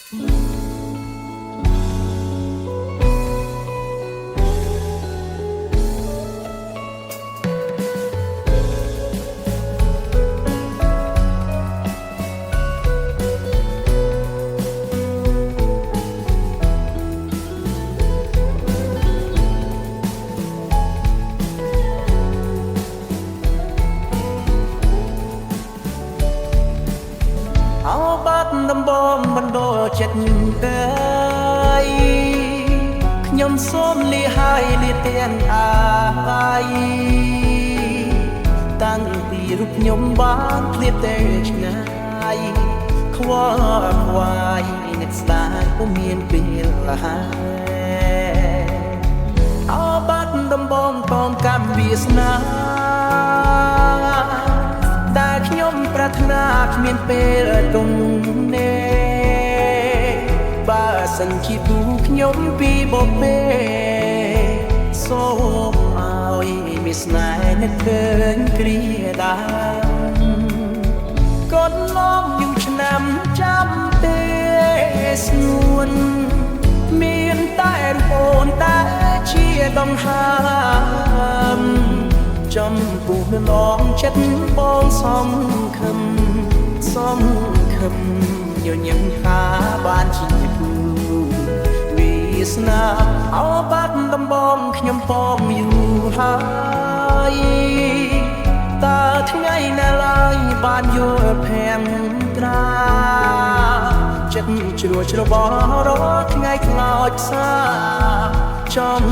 ដំបងបណ្ដោចិត្តទៅខ្ញុំសូមលាហើយលាទាំងអាយតាំងពីរូបខ្ញុំបានឃ្លាតតែឆ្ងាយខ្វល់ខ្វាយនឹកស្ដាយពុំមានពេលហើយអោបាត់ដំបងតងកម្មវាសនាដែលខ្ញុំប្រាថ្នាគ្មានពេលទុំនេបើសិនជាទូខ្ញុំពីបបេសូមឲ្យមានស្នេហ៍នឹកឃើញគ្រាដើមកូនឡងយូរឆ្នាំចាំទេស្នួនមានតែអូនតែជាដងហើមចំពោះលំចិត្តបងសំខឹមញញឹមថាបានជាគូវាសនាអោបាត់ដំបងខ្ញុំផងយូរហើយតើថ្ងៃណាឡើយបានយល់ផែនត្រាចិត្តជ្រួច្របល់រាល់ថ្ងៃខ្លោចផ្សាចំ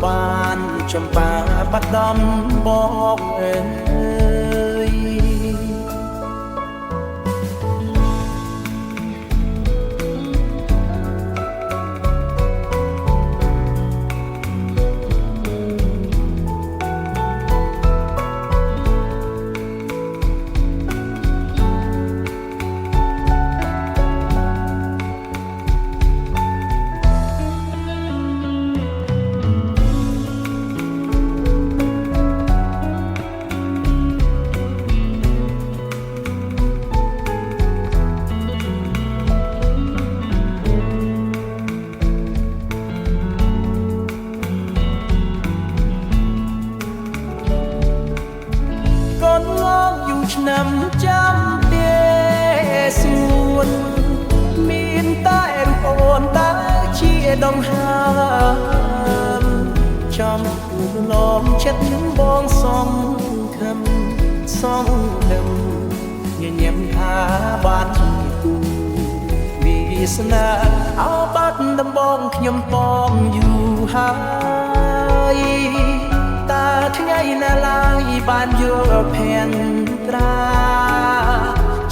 បានចំបាបាត់ដំបងអើយឆ្នាំចាំទេសួនមានតែរូបអូនតែជាដងហើមចំគូលំចិត្តបងសំខឹមញញឹមថាបានជាគូវាសនាអោបាត់ដំបងខ្ញុំបងយូរហើយតើថ្ងៃណាឡើយបានយល់ផែនត្រា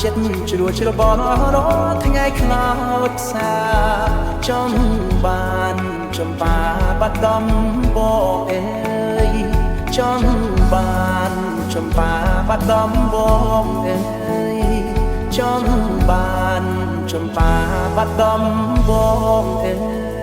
ចិត្តជ្រួច្របល់រាល់ថ្ងៃខ្លោចផ្សាចំបានចំបាបាត់ដំបងអើយចំបានចំបាបាត់ដំបងអើយចំបានចំបាបាត់ដំបងអើយ